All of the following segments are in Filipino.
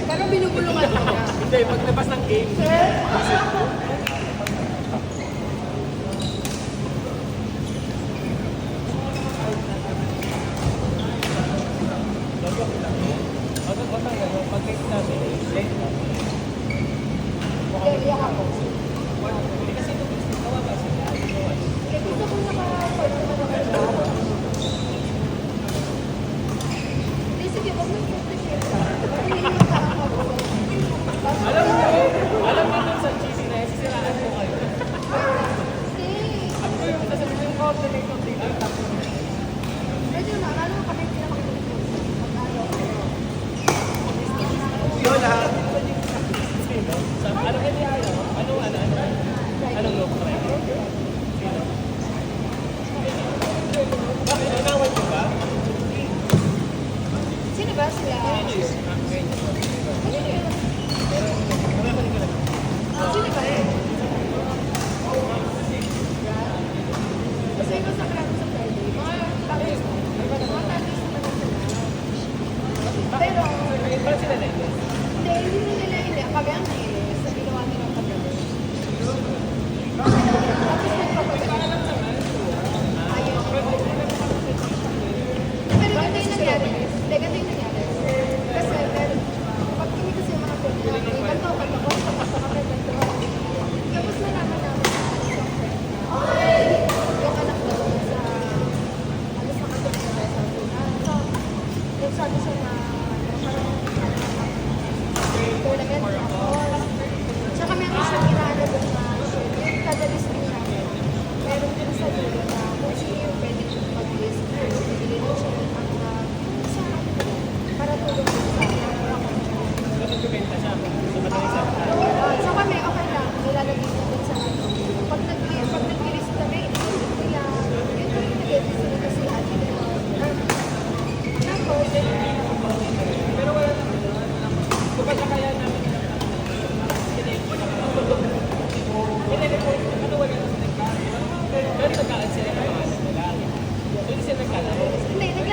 Pero binubulungan ko niya. Hindi, paglabas ng game. Iyak ako. Kaya gusto ko naka-port naman ako siya. Hindi, sige, wag mo i-share ka. Hindi ka ako. Alam mo dun sa cheesy na sisiraan mo kayo. Stay. Ano ko yung sasabihin yung coordinate ng TikTok? Medyo na, alam mo kami pinakakilig. Yun lahat. Ano kaya niya? Anong look try? Bakit? Inaway mo ba? Sino ba sila? Sino ba eh? Kasi iba sa crowd sa Friday. Mga talis. Mga talis naman sila. Pero, Parang sila na ito. hindi nila hindi. Kami ang nailis sa ginawa nilang kagabi. Ayaw. Pero ganito yung nangyari. Hindi, ganito yung nangyari. Kasi, pero, pag kami kasi yung mga pinag ganito, ganito, tapos nalaman namin yung friend na yung anak daw sa alas na katulog na sa Pilipinas. So, sabi siya na tournament ako. Tsaka meron siyang inaano doon na yung kada-list din namin. Meron din sa dulo na kung sino yung pwede mag-list. Bibili din siya ng mga sa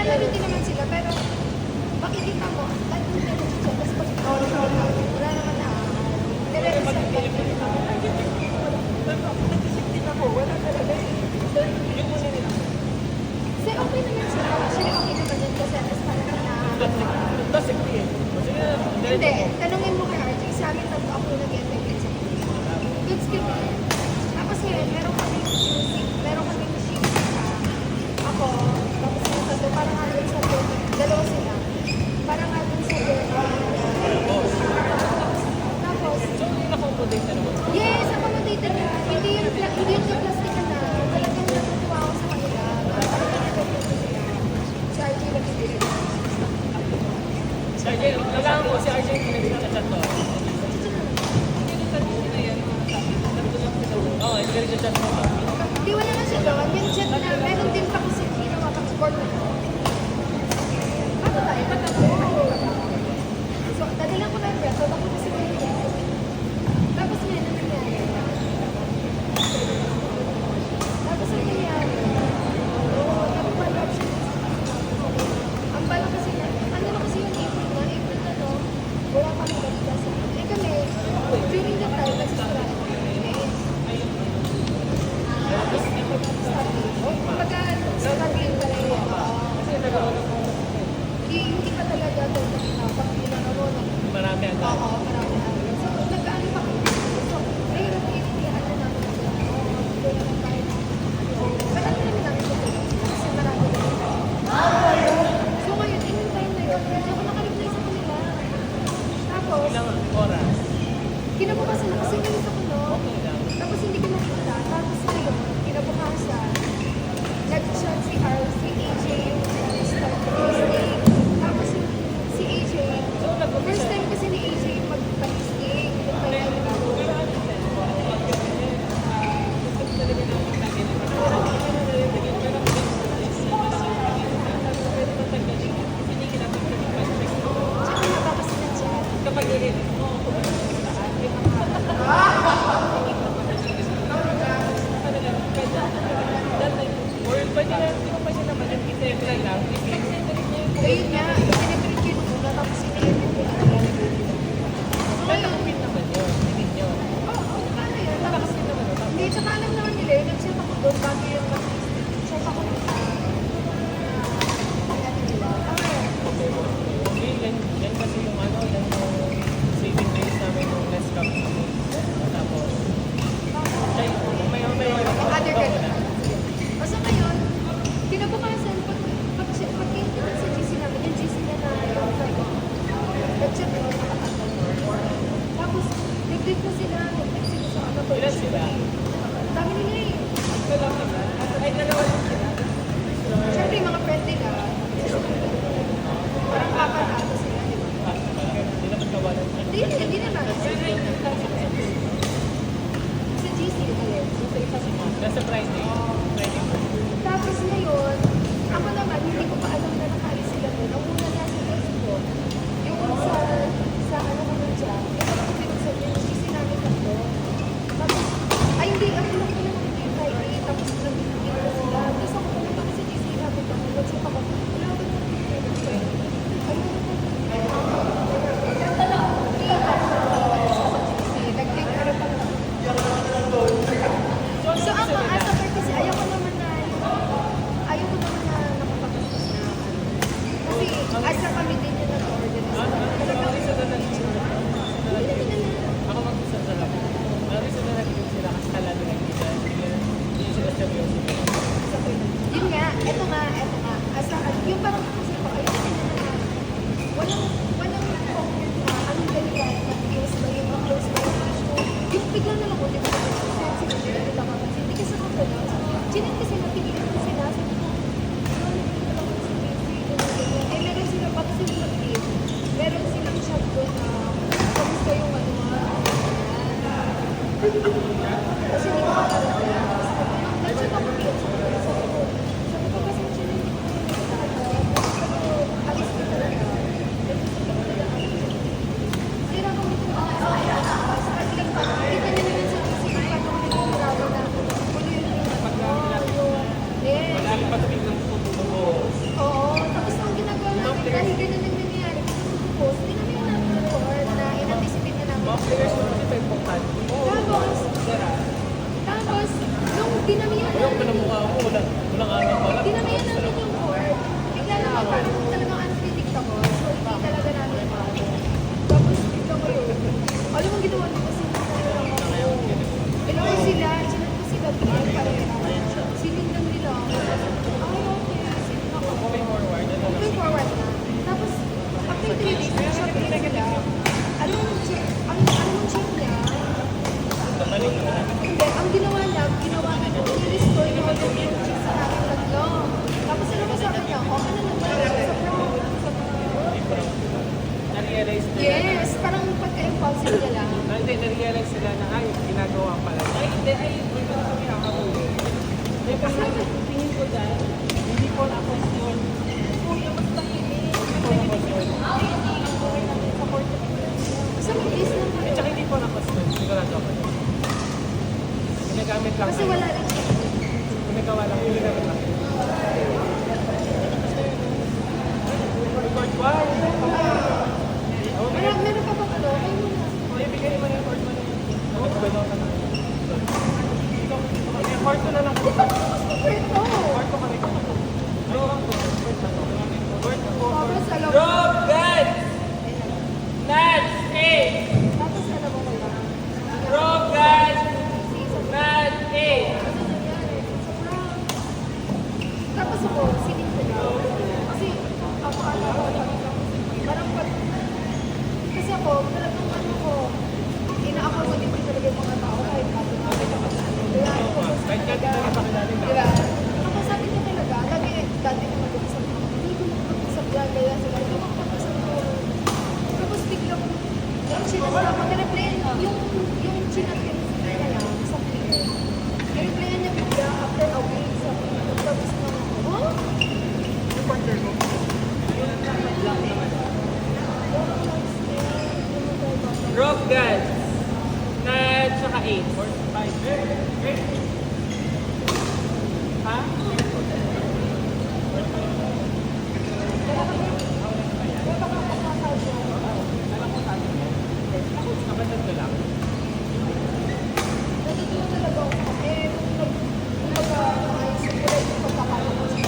naglalaro din naman sila, pero makikita mo, kahit hindi na siya, tapos pag wala naman na, nire-reset ka rin. Wala talaga eh. Yung muna nila. Kasi okay naman sila. Actually, okay naman yun kasi as parang na... Tapos sige eh. Sige na. Hindi, tanungin mo kay RJ, sa amin tatlo ako nag-effect sa goods kami. Tapos ngayon, meron kami music, meron kami machine ako, tapos yung tatlo, parang nga dun sa dalawa sila. Parang nga dun sa tapos, So, yung nakakomodate na naman. yes, accommodated na. Hindi yung plastic na. Talagang natutuwa ako sa kanila. Parang pinagagawin ko sila. Si RJ nag-ibig. Si RJ, kailangan ko si RJ yung nag-chat to. Oo, hindi ka nag-chat mo. Hindi, wala na siya doon. Yung chat na, meron din pa kasi ginawa pang sport na. Ano tayo? So, dadalan ko na yung breath. So, bako na siguro yun. Tapos ngayon, ano nangyari? Tapos ang nangyari, napapalap siya. Ang bala kasi na, ano na kasi yung April na no, wala kami kasi. Eh kami, during the time, nagsisira. Kumbaga, struggling pa rin yun. Hindi pa talaga doon pag pinanaro ng Marami ang oo, marami na. So, nag-ano pa kami. So, mahirap iintindihan na namin na doon naman tayo. Pero ano naman namin ito? Kasi marami na. So, ngayon, in-time na yun. Hindi ako nakalipay sa kanila. Tapos, ilang oras. kinabukasan na kasi ganito ko, no? Okay lang. Tapos hindi ko nakita. Tapos ngayon, kinabukasan, nag-chat si AJ yung start posting. Tapos si AJ, first time kasi ni AJ yung mag-posting. Yung kaya tsaka napapasinat siya. Kapag ulit. Or pwede na, di ba pa siya naman yung kita yung lang, Ayun nga, piniprint yun muna. Tapos sinilipin ko na lang. Ngayon, Pin naman yun, hindi yun. oo, paano yun? Tapos, hindi, tsaka alam naman nila yun. Nag-chat ako doon bago yung mag-chat ako doon sa ano nila. Tama yun. Yan kasi yung ano, yan yung saving days namin yung less cup. Tapos, siya yung may Other ganun. Basta ngayon, kinabukasan, pag-came ko sa GC namin, yung GC na yung friend, nag-chat ko, tapos, nag-date na sila, nag-text sila sa ano ko. ilan sila? Ang dami nila eh. Ito lang naman. Ay, dalawa lang sila. Siyempre, yung mga friend nila, parang kakanata sila, di ba? Hindi naman kawalan. Hindi naman. Sa GC, ulit. Nasa Friday. Friday. Tapos ngayon, ako naman, hindi ko pa alam na nakaalis sila doon. Ang una na sa Facebook, yung sa ano ko nun siya, yung ako pinagsabi yung GC namin tatlo. Tapos, ay hindi, ako lang ko na nakikita eh. Tapos nag-video na sila. Tapos ako naman kami sa GC namin tatlo. Nag-shoot ako, wala ba na So ako, as a person, kasi ayaw ko naman na nakapagpasas na ano. Kasi asa kami din yung nag-organize. Talagang Isa na lang sila. hindi na Ako mag-isa sa lang. Isa na lang sila kasi talaga hindi sila seryoso. yun nga, eto nga. Asa, yung parang kasi ko, ayun na walang anong ganyan, mag-close ba yung close ba yung issue. Yung bigla na lang ko, di ba, sensitive, hindi kasi ako gano'n. Chinit kasi napigilan ko sila, sabi ko, eh, meron sila pa kasi mag-team. Meron silang chat doon na, kamusta yung ano, kasi hindi ko makarating. Nag-chat ako dito, sabi ko kasi chinit ko alis ko talaga. Sira ko ito struggling pa. Kita niyo naman sa isip paano ko nagkakarawa na tuloy yung sila na ay, ginagawa pala. Ay, hindi, ay, may mga kami nakakaulo. May kasi tingin ko dyan, hindi po na question. Kuya, mas tahimik. Hindi po na question. Okay natin sa court. Kasi mabilis lang. At saka hindi po na question. Sigurado ako. Ginagamit lang. Kasi wala rin siya. Ginagawa lang. Ginagawa lang. Record one. Meron ka ba ano? Ay, wala. Kuya, bigay mo na yung court mo na yun. Nagbabaw ka na. Court ko na lang. Kwento. Court ko kami. Tapos alam mo. Rob, guys! Lads, hey! Tapos alam mo wala. Rob, guys! Lads, hey! Tapos ako, sinig ko na. Kasi ako alam ko, parang pag, kasi ako, talagang ano ko, ina-ako ko din talaga yung mga tao kahit kapit kapit ako sa ano. Kaya ako, Kahit ka kita nakilala na. diba? Ako sabi ko talaga, dati naman din sa mga, hindi ko mag-usap yan, kaya sila, hindi ko mag-usap ko. Tapos biglang, yung chinat na ako, nireplyan yung chinat ko na lang sa clear. Nireplyan niya bigla after a week sa tapos na ako, huh? Yung partner ko. Rob, guys! Lads, saka 8. 45. Ha? Kapatid ko lang. Natutuwa talaga ako. Kumbaga, ayos ko lang yung pagkakaroon ko sa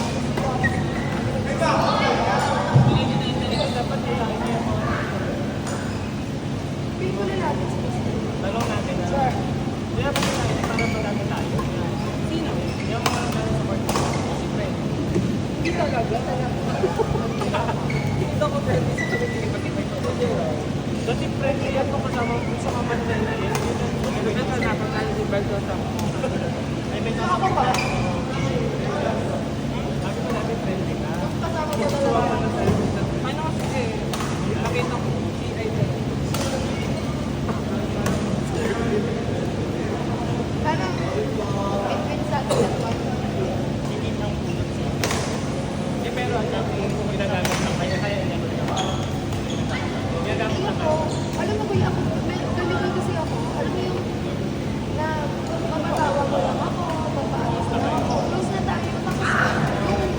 Dapat nilaki niya yung mga feel ko na natin sila. talong natin na. Sure. Kaya pa nila para marami tayo. Sino? Yung mga nasa support ko. Si Fred. Hindi talaga. Hindi ako friend. Isa ko rin pag-ibay ko. Dati friend ko yan kung kasama ko sa mga Manila na yun. Yung nagkasama tayo si Berto sa ay may Ako ba? sabi ko natin friendly ka. Kasama ko talaga. Ano kasi, nakita ko si Aiden. Parang, win-win sa atin at one. Hindi nang pulat siya. Eh pero ang dami kung ginagamit ng kaya niya ko rin. Ginagamit Ayun ng ko, alam mo kuya ako, ganito kasi ako, alam mo yung na mamatawag ko lang ako, mapaayos lang ako, close na tayo, tapos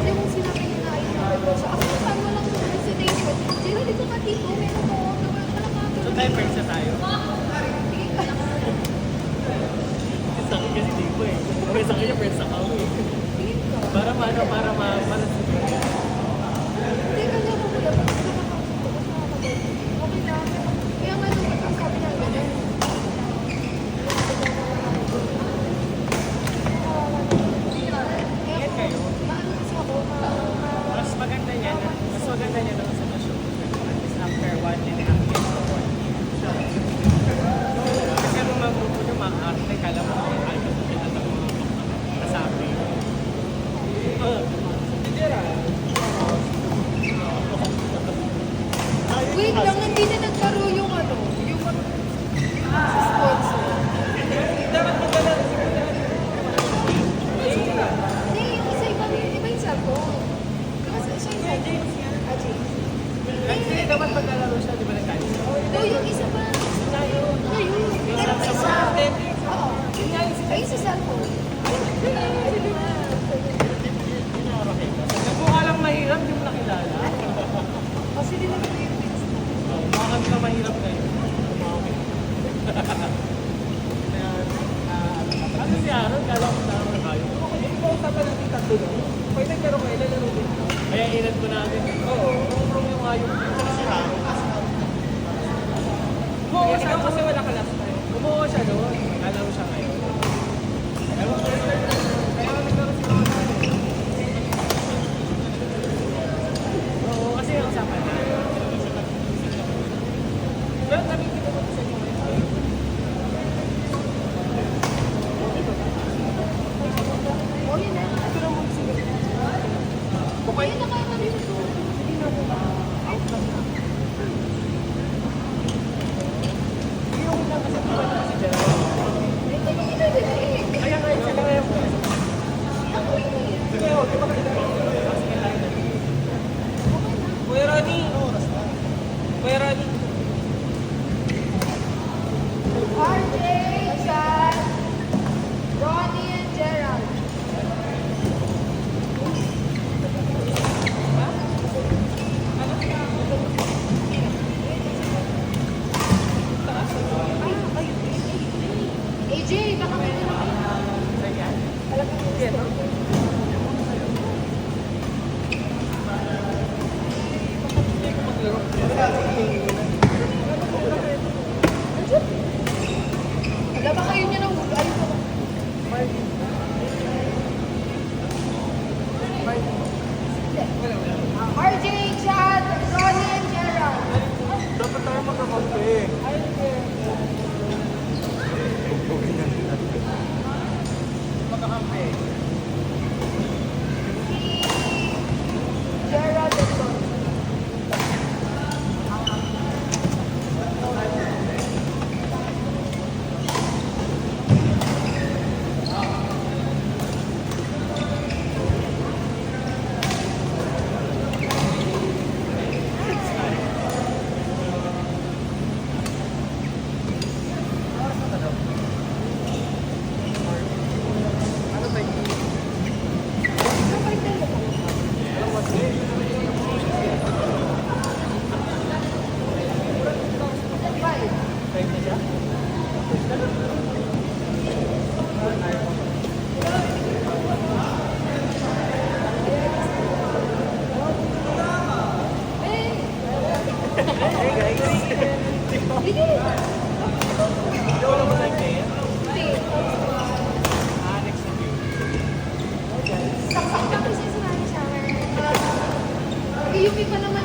yung sinabi niya na ayun na ko siya, ako saan mo lang recitation, sino dito ka tito, meron ko, gawin ka lang So tayo friends na tayo. Tingin ka lang, Sa akin kasi di ko eh. Okay, sa akin yung friends ako eh. tingin ka. Para Hindi ka niya ko kuya, pag nakakausap ko, mas nakakagalit. Okay lang, kaya nga nung ang sabi niya ganun. Ingat kayo. Maano kasi ako, Mas maganda yan. Mas maganda yan ang sa show. At least after 1.5 years or 1 year. Kasi ang mga grupo nyo, mga-arte, kala mo kung ano mo sila ng mga kasabi. wait lang, hindi na nagparo yung ano, yung sponsor. Dapat maganda. Hindi, yung isa iba yung cellphone. Kasi siya yung cellphone. Ah, James. Hindi, dapat maglalaro siya, di ba nag-cancel? No, yung isa pa. No, yun. Pero pa isa. Oo. Ay, sa cellphone. Nagmukha lang mahirap, di mo nakilala. Kasi di naman yung pizza. Mukha ka mahirap ngayon. Ano si Aaron? Kala ko na naman kayo. Kung pausapan natin tatlo lang, pwede nagkaroon kayo, lalaro din. Kaya inad ko namin. Oo, from yung ayaw. Si Aaron. Umuha siya kasi wala ka last time. Umuha siya doon. Kalaro siya ngayon. Ewan ko. Kaya naglaro si Aaron. Oo, kasi yung usapan na. Pero sabi ko ko sa inyo ngayon. Oh, yun na. Ito na mong sige. Bukay. Ayun na kaya kami nito. Hindi na ba? Out lang na. Hindi ako na kasi si Gerald. Kaya huwag ka makita. Kuya Ronnie. Kuya Ronnie. RJ, Chad, Ronnie, and Gerald. AJ, baka may Wala ba kayo niya ng hulo? Ayun ko. RJ, Chad, Ronnie, and Gerald. Dapat tayo magkakampi. Magkakampi. Gerald and Ronnie. Sabay dalawa. Five. Five na siya? Hindi. Ikaw lang ba nag-player? Hindi. Next na view. Saksak na kasi sinabi sa akin. UP pa naman